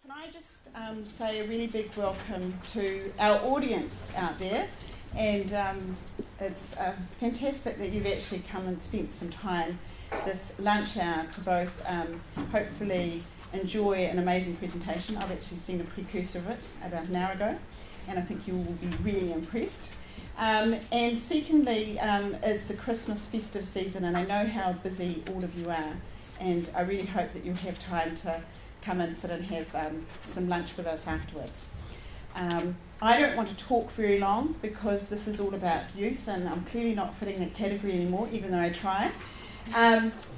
Can I just say a really big welcome to our audience out there, and it's fantastic that you've actually come and spent some time this lunch hour to both hopefully enjoy an amazing presentation. I've actually seen a precursor of it about an hour ago, and I think you will be really impressed. And secondly, it's the Christmas festive season, and I know how busy all of you are, and I really hope that you'll have time to come and sit and have some lunch with us afterwards. I don't want to talk very long because this is all about youth, and I'm clearly not fitting that category anymore, even though I try.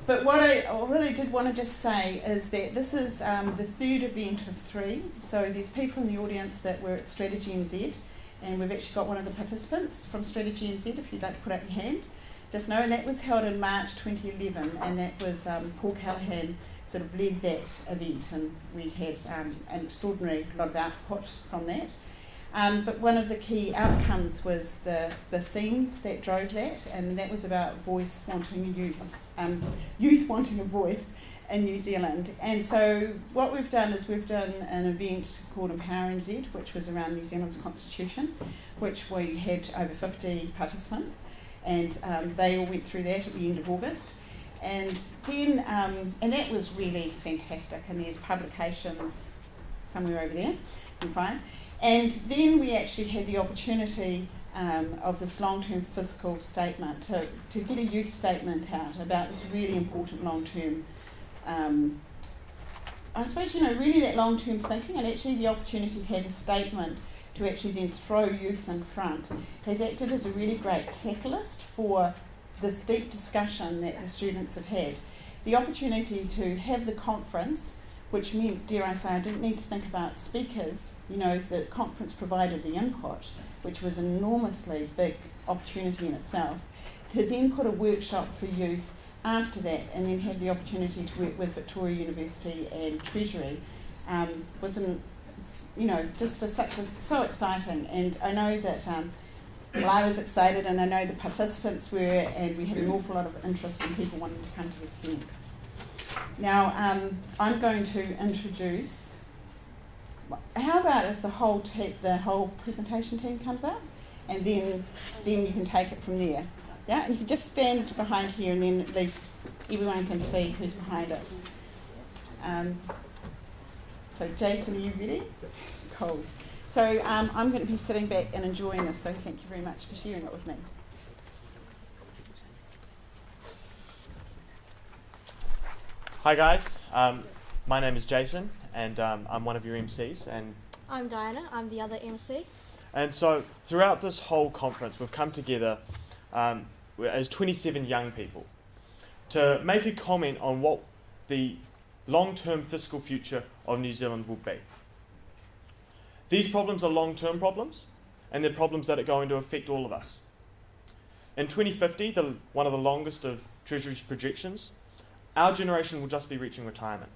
But what I really did want to just say is that this is the third event of three. So there's people in the audience that were at Strategy NZ, and we've actually got one of the participants from Strategy NZ, if you'd like to put up your hand. Just know, and that was held in March 2011, and that was Paul Callaghan sort of led that event, and we had an extraordinary lot of output from that. But one of the key outcomes was the themes that drove that, and that was about youth wanting a voice in New Zealand. And so what we've done is we've done an event called Empower NZ, which was around New Zealand's constitution, which we had over 50 participants, and they all went through that at the end of August. And then, and that was really fantastic, and there's publications somewhere over there, you can find. And then we actually had the opportunity of this long-term fiscal statement to get a youth statement out about this really important long-term, I suppose, really that long-term thinking, and actually the opportunity to have a statement to actually then throw youth in front has acted as a really great catalyst for this deep discussion that the students have had. The opportunity to have the conference, which meant, dare I say, I didn't need to think about speakers. The conference provided the input, which was an enormously big opportunity in itself, to then put a workshop for youth after that, and then have the opportunity to work with Victoria University and Treasury, was so exciting. And I know that I was excited, and I know the participants were, and we had an awful lot of interest in people wanting to come to this event. Now, I'm going to introduce. How about if the whole presentation team comes up, and then you can take it from there. Yeah, and you can just stand behind here, and then at least everyone can see who's behind it. So, Jason, are you ready? Cool. So I'm going to be sitting back and enjoying this, so thank you very much for sharing it with me. Hi guys, my name is Jason, and I'm one of your MCs. And I'm Diana, I'm the other MC. And so throughout this whole conference we've come together as 27 young people to make a comment on what the long-term fiscal future of New Zealand will be. These problems are long-term problems, and they're problems that are going to affect all of us. In 2050, one of the longest of Treasury's projections, our generation will just be reaching retirement.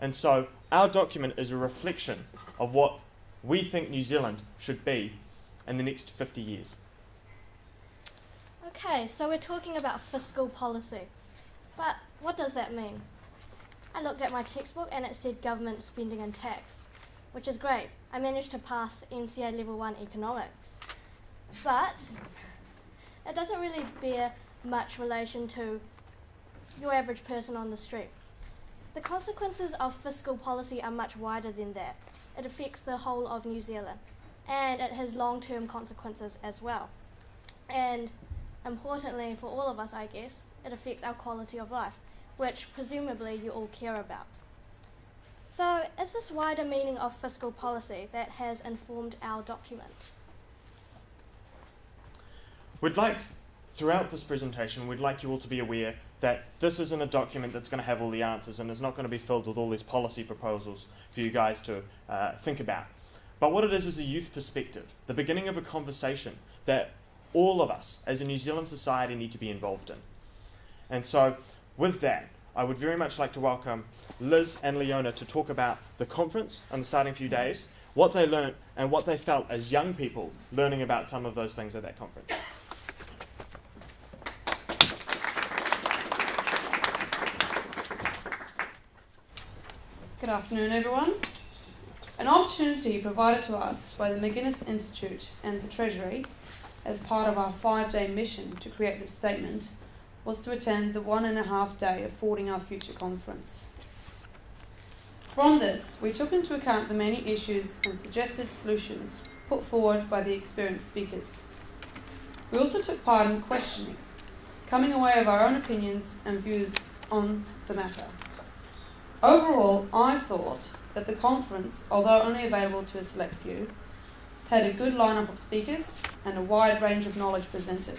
And so our document is a reflection of what we think New Zealand should be in the next 50 years. Okay, so we're talking about fiscal policy. But what does that mean? I looked at my textbook and it said government spending and tax, which is great. I managed to pass NCA Level 1 Economics. But it doesn't really bear much relation to your average person on the street. The consequences of fiscal policy are much wider than that. It affects the whole of New Zealand, and it has long-term consequences as well. And importantly for all of us, I guess, it affects our quality of life, which presumably you all care about. So it's this wider meaning of fiscal policy that has informed our document. Throughout this presentation, we'd like you all to be aware that this isn't a document that's going to have all the answers, and it's not going to be filled with all these policy proposals for you guys to think about. But what it is a youth perspective, the beginning of a conversation that all of us as a New Zealand society need to be involved in. And so with that, I would very much like to welcome Liz and Leona to talk about the conference and the starting few days, what they learnt and what they felt as young people learning about some of those things at that conference. Good afternoon, everyone. An opportunity provided to us by the McGuinness Institute and the Treasury as part of our 5-day mission to create this statement was to attend the 1.5-day Affording Our Future conference. From this, we took into account the many issues and suggested solutions put forward by the experienced speakers. We also took part in questioning, coming away with our own opinions and views on the matter. Overall, I thought that the conference, although only available to a select few, had a good lineup of speakers and a wide range of knowledge presented.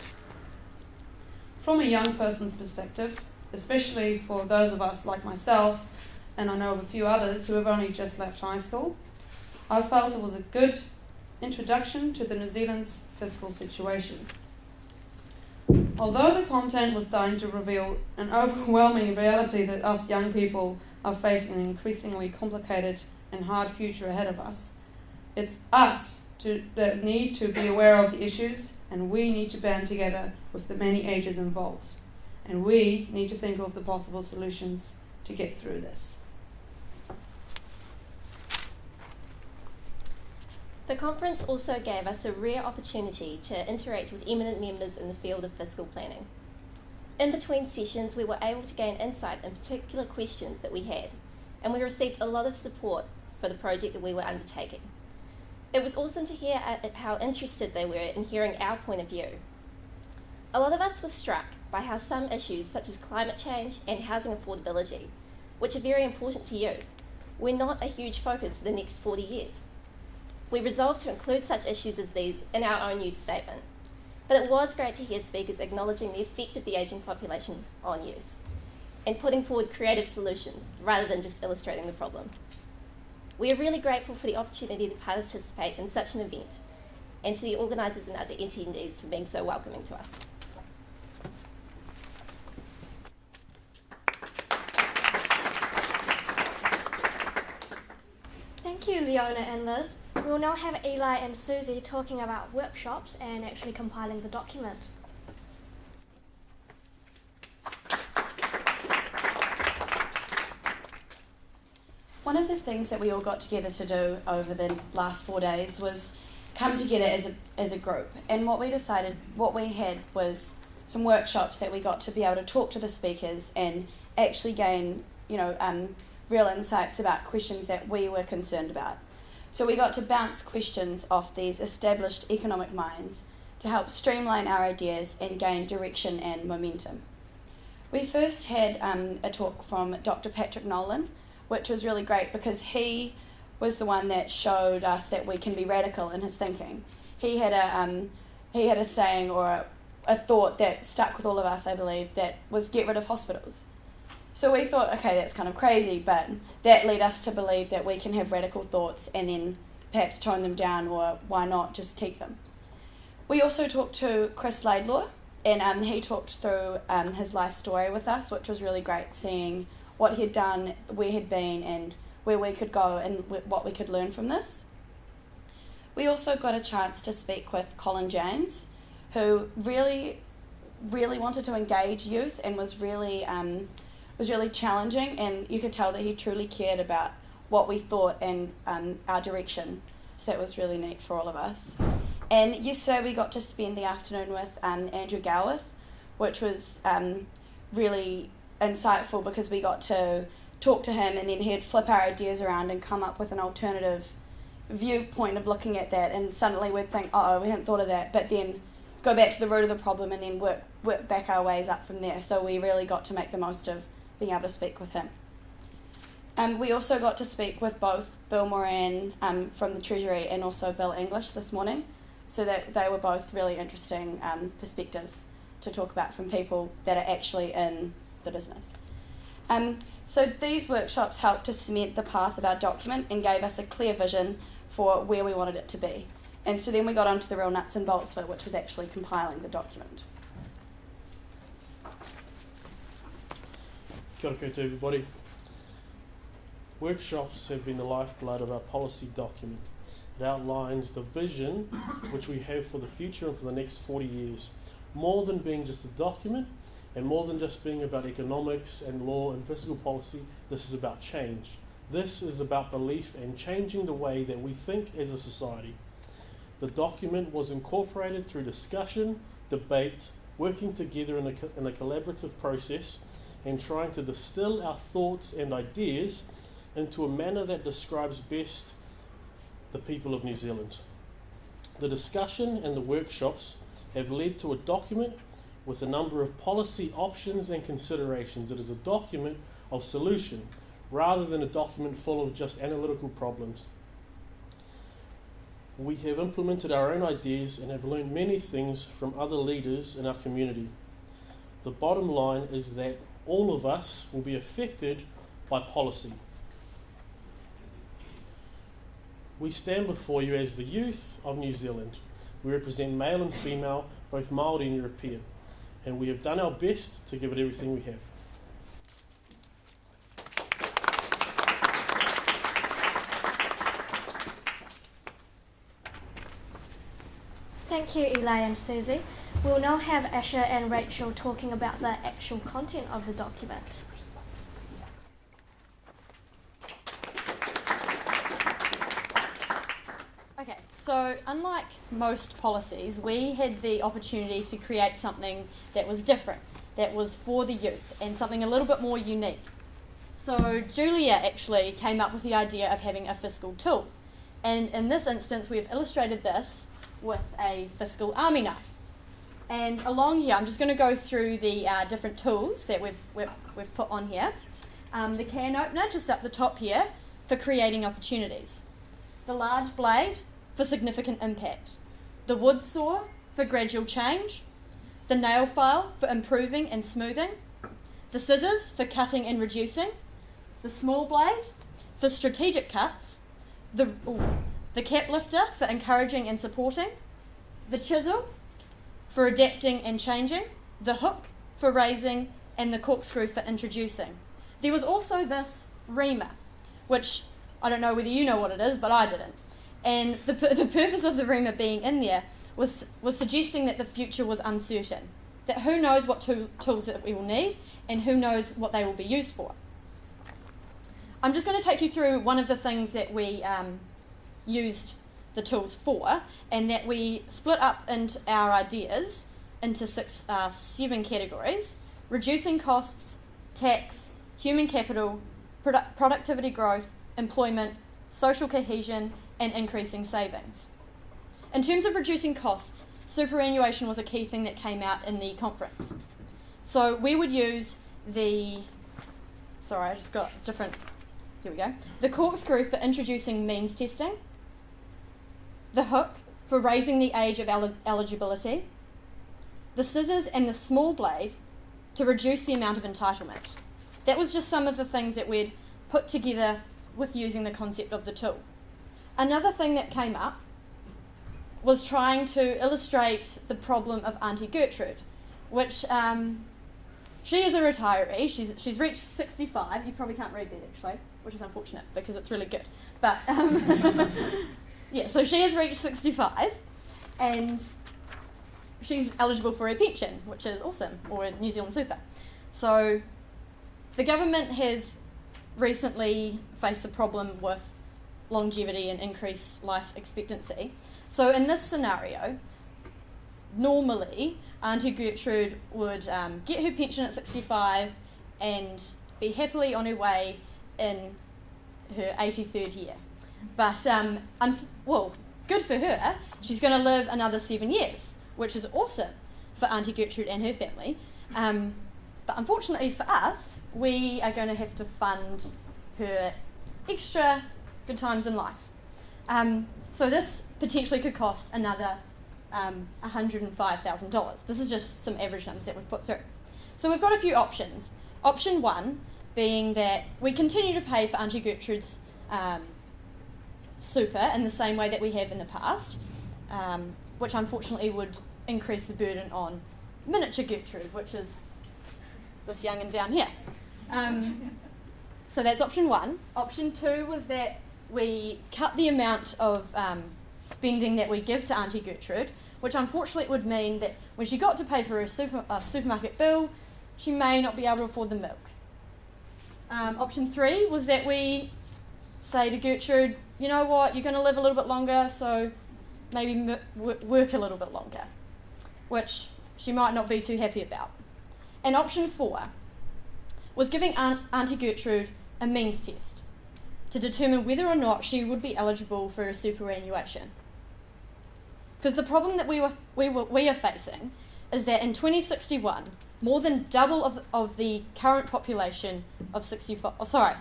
From a young person's perspective, especially for those of us like myself, and I know of a few others who have only just left high school, I felt it was a good introduction to the New Zealand's fiscal situation. Although the content was starting to reveal an overwhelming reality that us young people are facing an increasingly complicated and hard future ahead of us, it's us that need to be aware of the issues, and we need to band together with the many ages involved. And we need to think of the possible solutions to get through this. The conference also gave us a rare opportunity to interact with eminent members in the field of fiscal planning. In between sessions, we were able to gain insight in particular questions that we had, and we received a lot of support for the project that we were undertaking. It was awesome to hear how interested they were in hearing our point of view. A lot of us were struck by how some issues such as climate change and housing affordability, which are very important to youth, were not a huge focus for the next 40 years. We resolved to include such issues as these in our own youth statement, but it was great to hear speakers acknowledging the effect of the ageing population on youth and putting forward creative solutions rather than just illustrating the problem. We are really grateful for the opportunity to participate in such an event and to the organisers and other attendees for being so welcoming to us. Thank you, Leona and Liz. We will now have Eli and Susie talking about workshops and actually compiling the document. One of the things that we all got together to do over the last 4 days was come together as a group. And what we had was some workshops that we got to be able to talk to the speakers and actually gain, real insights about questions that we were concerned about. So we got to bounce questions off these established economic minds to help streamline our ideas and gain direction and momentum. We first had a talk from Dr. Patrick Nolan, which was really great because he was the one that showed us that we can be radical in his thinking. He had a saying or a thought that stuck with all of us, I believe, that was get rid of hospitals. So we thought, okay, that's kind of crazy, but that led us to believe that we can have radical thoughts and then perhaps tone them down, or why not just keep them. We also talked to Chris Laidlaw, and he talked through his life story with us, which was really great, seeing what he'd done, where he'd been, and where we could go and what we could learn from this. We also got a chance to speak with Colin James, who really, really wanted to engage youth and was really challenging, and you could tell that he truly cared about what we thought and our direction. So that was really neat for all of us. And yesterday we got to spend the afternoon with Andrew Goworth, which was really insightful because we got to talk to him and then he'd flip our ideas around and come up with an alternative viewpoint of looking at that, and suddenly we'd think, oh, we hadn't thought of that, but then go back to the root of the problem and then work back our ways up from there. So we really got to make the most of being able to speak with him. We also got to speak with both Bill Moran from the Treasury and also Bill English this morning, so that they were both really interesting perspectives to talk about from people that are actually in the business. So these workshops helped to cement the path of our document and gave us a clear vision for where we wanted it to be. And so then we got onto the real nuts and bolts of it, which was actually compiling the document. Kia ora koutou, everybody. Workshops have been the lifeblood of our policy document. It outlines the vision which we have for the future and for the next 40 years. More than being just a document, and more than just being about economics and law and fiscal policy, this is about change. This is about belief and changing the way that we think as a society. The document was incorporated through discussion, debate, working together in a collaborative process, and trying to distill our thoughts and ideas into a manner that describes best the people of New Zealand. The discussion and the workshops have led to a document with a number of policy options and considerations. It is a document of solution rather than a document full of just analytical problems. We have implemented our own ideas and have learned many things from other leaders in our community. The bottom line is that all of us will be affected by policy. We stand before you as the youth of New Zealand. We represent male and female, both Māori and European, and we have done our best to give it everything we have. Thank you, Eli and Susie. We'll now have Asher and Rachel talking about the actual content of the document. Okay, so unlike most policies, we had the opportunity to create something that was different, that was for the youth, and something a little bit more unique. So Julia actually came up with the idea of having a fiscal tool. And in this instance, we've illustrated this with a fiscal army knife. And along here, I'm just going to go through the different tools that we've put on here. The can opener, just up the top here, for creating opportunities. The large blade, for significant impact. The wood saw, for gradual change. The nail file, for improving and smoothing. The scissors, for cutting and reducing. The small blade, for strategic cuts. The cap lifter, for encouraging and supporting. The chisel, for adapting and changing. The hook, for raising. And the corkscrew, for introducing. There was also this reamer, which I don't know whether you know what it is, but I didn't. And the purpose of the reamer being in there was suggesting that the future was uncertain, that who knows what tools that we will need and who knows what they will be used for. I'm just going to take you through one of the things that we used the tools for, and that we split up into our ideas into 7 categories: reducing costs, tax, human capital, productivity growth, employment, social cohesion, and increasing savings. In terms of reducing costs, superannuation was a key thing that came out in the conference. So we would use the corkscrew for introducing means testing, the hook for raising the age of eligibility, the scissors and the small blade to reduce the amount of entitlement. That was just some of the things that we'd put together with using the concept of the tool. Another thing that came up was trying to illustrate the problem of Auntie Gertrude, which she is a retiree. She's reached 65. You probably can't read that actually, which is unfortunate because it's really good. But yeah, so she has reached 65 and she's eligible for a pension, which is awesome, or a New Zealand super. So the government has recently faced the problem with longevity and increased life expectancy. So in this scenario, normally Auntie Gertrude would get her pension at 65 and be happily on her way in her 83rd year. But, good for her, she's going to live another 7 years, which is awesome for Auntie Gertrude and her family. But unfortunately for us, we are going to have to fund her extra good times in life. So this potentially could cost another $105,000. This is just some average numbers that we've put through. So we've got a few options. Option 1 being that we continue to pay for Auntie Gertrude's super in the same way that we have in the past, which unfortunately would increase the burden on miniature Gertrude, which is this young and down here. So that's option 1. Option 2 was that we cut the amount of spending that we give to Auntie Gertrude, which unfortunately would mean that when she got to pay for her supermarket bill, she may not be able to afford the milk. Option 3 was that we say to Gertrude, you know what, you're going to live a little bit longer, so maybe work a little bit longer, which she might not be too happy about. And option 4 was giving Auntie Gertrude a means test to determine whether or not she would be eligible for a superannuation. Because the problem that we are facing is that in 2061, more than double of the current population of 65... Oh, sorry,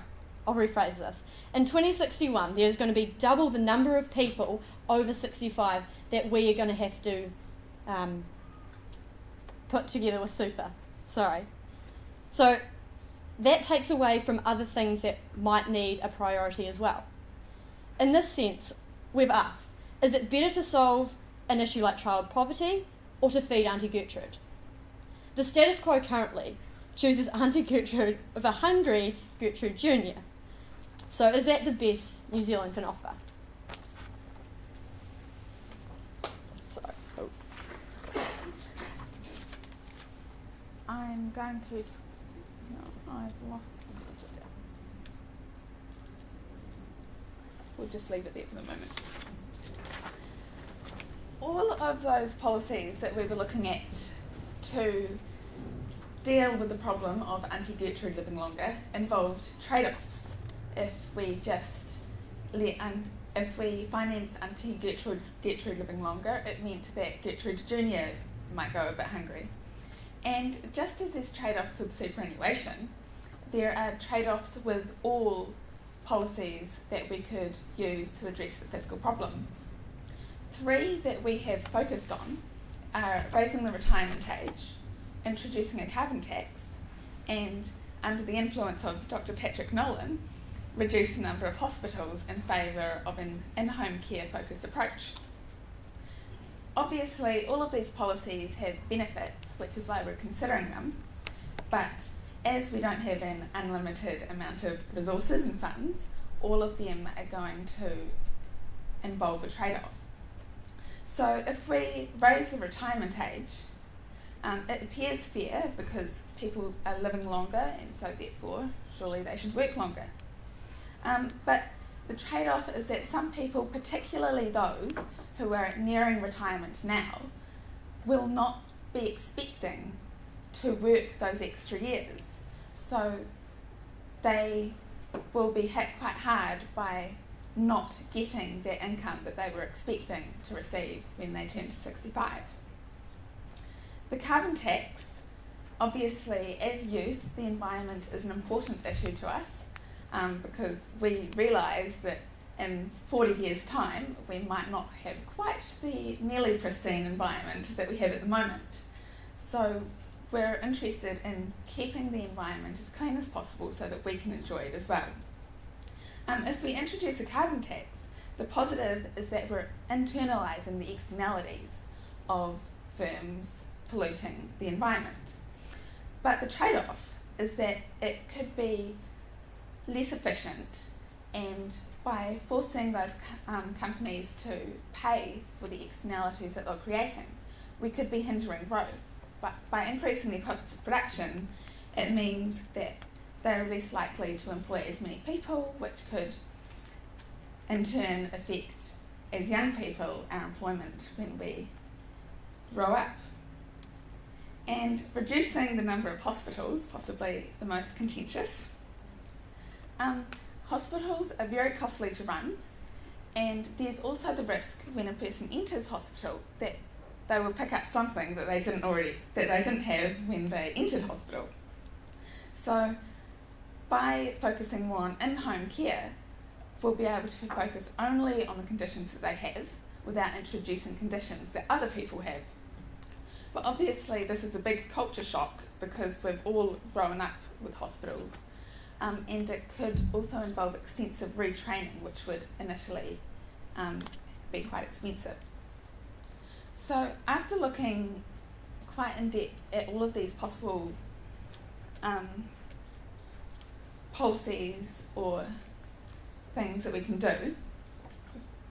I'll rephrase this. In 2061, there's going to be double the number of people over 65 that we are going to have to put together with super. Sorry. So that takes away from other things that might need a priority as well. In this sense, we've asked, is it better to solve an issue like child poverty or to feed Auntie Gertrude? The status quo currently chooses Auntie Gertrude over hungry Gertrude Jr. So is that the best New Zealand can offer? Sorry. Oh. I'm going to... No, I've lost... We'll just leave it there for the moment. All of those policies that we were looking at to deal with the problem of Auntie Gertrude living longer involved trade-offs. If we financed Auntie Gertrude living longer, it meant that Gertrude Jr. might go a bit hungry. And just as there's trade-offs with superannuation, there are trade-offs with all policies that we could use to address the fiscal problem. 3 that we have focused on are raising the retirement age, introducing a carbon tax, and, under the influence of Dr. Patrick Nolan, reduce the number of hospitals in favour of an in-home care focused approach. Obviously, all of these policies have benefits, which is why we're considering them, but as we don't have an unlimited amount of resources and funds, all of them are going to involve a trade-off. So if we raise the retirement age, it appears fair because people are living longer and so therefore surely they should work longer. But the trade-off is that some people, particularly those who are nearing retirement now, will not be expecting to work those extra years. So they will be hit quite hard by not getting the income that they were expecting to receive when they turned 65. The carbon tax, obviously as youth, the environment is an important issue to us because we realise that in 40 years' time we might not have quite the nearly pristine environment that we have at the moment. So we're interested in keeping the environment as clean as possible so that we can enjoy it as well. If we introduce a carbon tax, the positive is that we're internalising the externalities of firms polluting the environment. But the trade-off is that it could be less efficient, and by forcing those companies to pay for the externalities that they're creating, we could be hindering growth. But by increasing the costs of production, it means that they're less likely to employ as many people, which could in turn affect, as young people, our employment when we grow up. And reducing the number of hospitals, possibly the most contentious. Hospitals are very costly to run, and there's also the risk when a person enters hospital that they will pick up something that they didn't have when they entered hospital. So by focusing more on in-home care, we'll be able to focus only on the conditions that they have without introducing conditions that other people have. But obviously this is a big culture shock because we've all grown up with hospitals, and it could also involve extensive retraining, which would initially be quite expensive. So after looking quite in depth at all of these possible policies or things that we can do,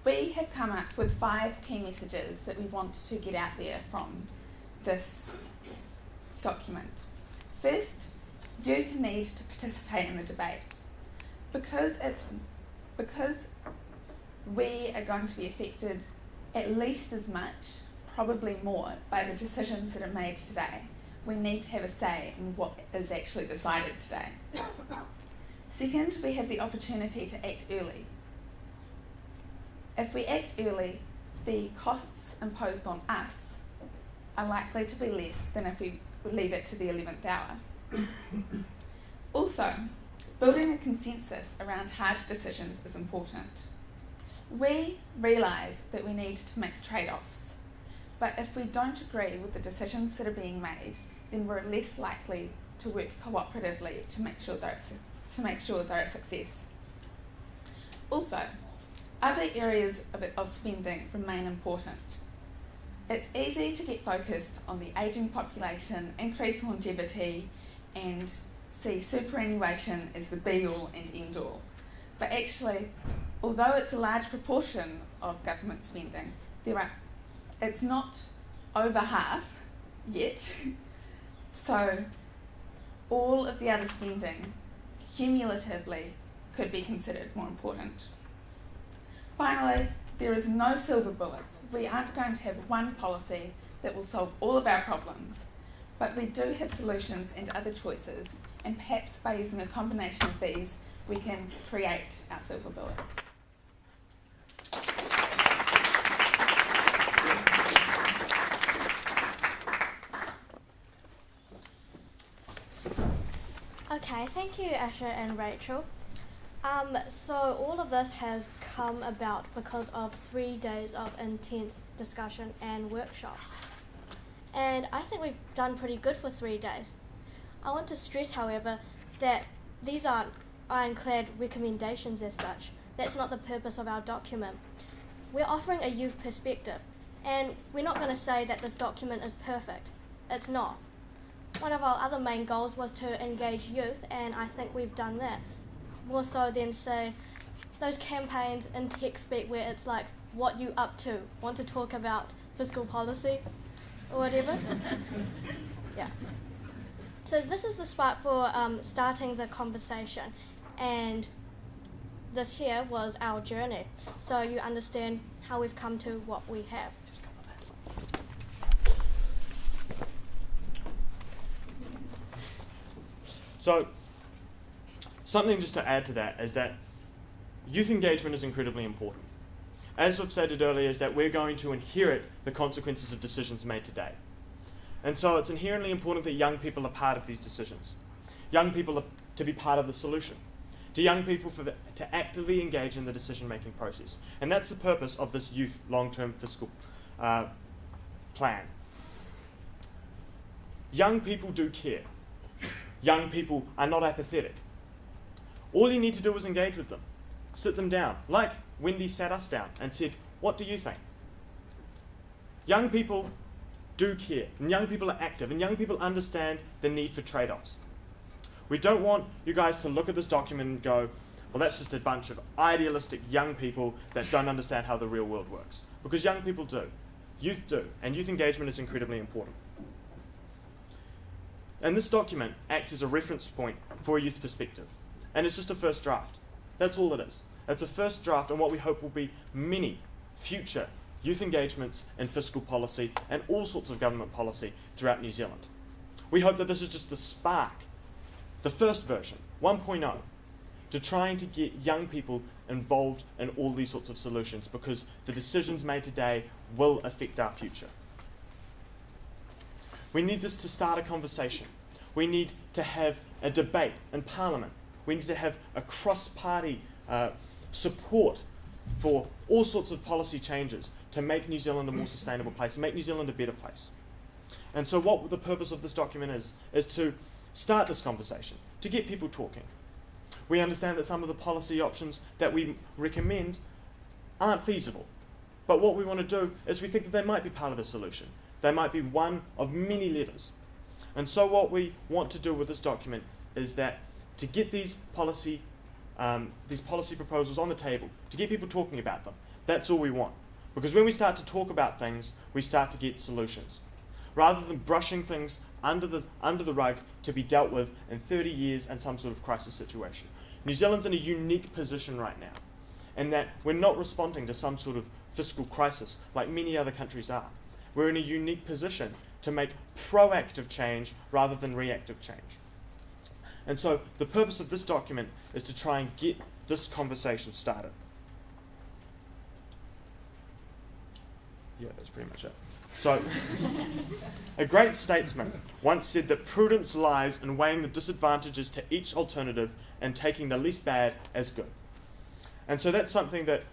we have come up with 5 key messages that we want to get out there from this document. First, youth need to participate in the debate. Because it's because we are going to be affected at least as much, probably more, by the decisions that are made today. We need to have a say in what is actually decided today. Second, we have the opportunity to act early. If we act early, the costs imposed on us are likely to be less than if we leave it to the 11th hour. Also, building a consensus around hard decisions is important. We realise that we need to make trade-offs, but if we don't agree with the decisions that are being made, then we're less likely to work cooperatively to make sure they're a success. Also, other areas of spending remain important. It's easy to get focused on the ageing population, increased longevity, and see superannuation as the be-all and end-all. But actually, although it's a large proportion of government spending, it's not over half yet. So all of the other spending cumulatively could be considered more important. Finally, there is no silver bullet. We aren't going to have one policy that will solve all of our problems, but we do have solutions and other choices, and perhaps by using a combination of these, we can create our silver bullet. Okay, thank you, Asha and Rachel. So all of this has come about because of 3 days of intense discussion and workshops. And I think we've done pretty good for 3 days. I want to stress, however, that these aren't ironclad recommendations as such. That's not the purpose of our document. We're offering a youth perspective, and we're not going to say that this document is perfect. It's not. One of our other main goals was to engage youth, and I think we've done that. More so than, say, those campaigns in tech speak where it's like, what you up to? Want to talk about fiscal policy or whatever? Yeah. So this is the spark for starting the conversation, and this here was our journey, so you understand how we've come to what we have. So, something just to add to that is that youth engagement is incredibly important. As we've stated earlier, is that we're going to inherit the consequences of decisions made today. And so it's inherently important that young people are part of these decisions. Young people are to be part of the solution. To young people to actively engage in the decision-making process. And that's the purpose of this youth long-term fiscal plan. Young people do care. Young people are not apathetic. All you need to do is engage with them. Sit them down, like Wendy sat us down and said, what do you think? Young people do care, and young people are active, and young people understand the need for trade-offs. We don't want you guys to look at this document and go, well, that's just a bunch of idealistic young people that don't understand how the real world works. Because young people do. Youth do, and youth engagement is incredibly important. And this document acts as a reference point for a youth perspective. And it's just a first draft. That's all it is. It's a first draft on what we hope will be many future youth engagements in fiscal policy and all sorts of government policy throughout New Zealand. We hope that this is just the spark, the first version, 1.0, to trying to get young people involved in all these sorts of solutions, because the decisions made today will affect our future. We need this to start a conversation. We need to have a debate in Parliament. We need to have a cross-party support for all sorts of policy changes to make New Zealand a more sustainable place, make New Zealand a better place. And so what the purpose of this document is to start this conversation, to get people talking. We understand that some of the policy options that we recommend aren't feasible. But what we want to do is we think that they might be part of the solution. They might be one of many levers. And so what we want to do with this document is that to get these policy proposals on the table, to get people talking about them, that's all we want. Because when we start to talk about things, we start to get solutions. Rather than brushing things under the rug to be dealt with in 30 years and some sort of crisis situation. New Zealand's in a unique position right now. and that we're not responding to some sort of fiscal crisis like many other countries are. We're in a unique position to make proactive change rather than reactive change. And so the purpose of this document is to try and get this conversation started. Yeah, that's pretty much it. So, a great statesman once said that prudence lies in weighing the disadvantages to each alternative and taking the least bad as good. And so that's something that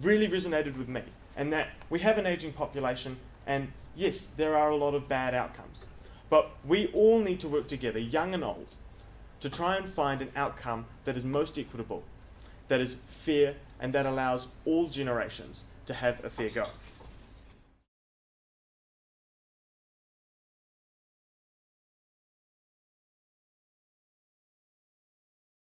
really resonated with me, and that we have an aging population, and yes, there are a lot of bad outcomes. But we all need to work together, young and old, to try and find an outcome that is most equitable, that is fair, and that allows all generations to have a fair go.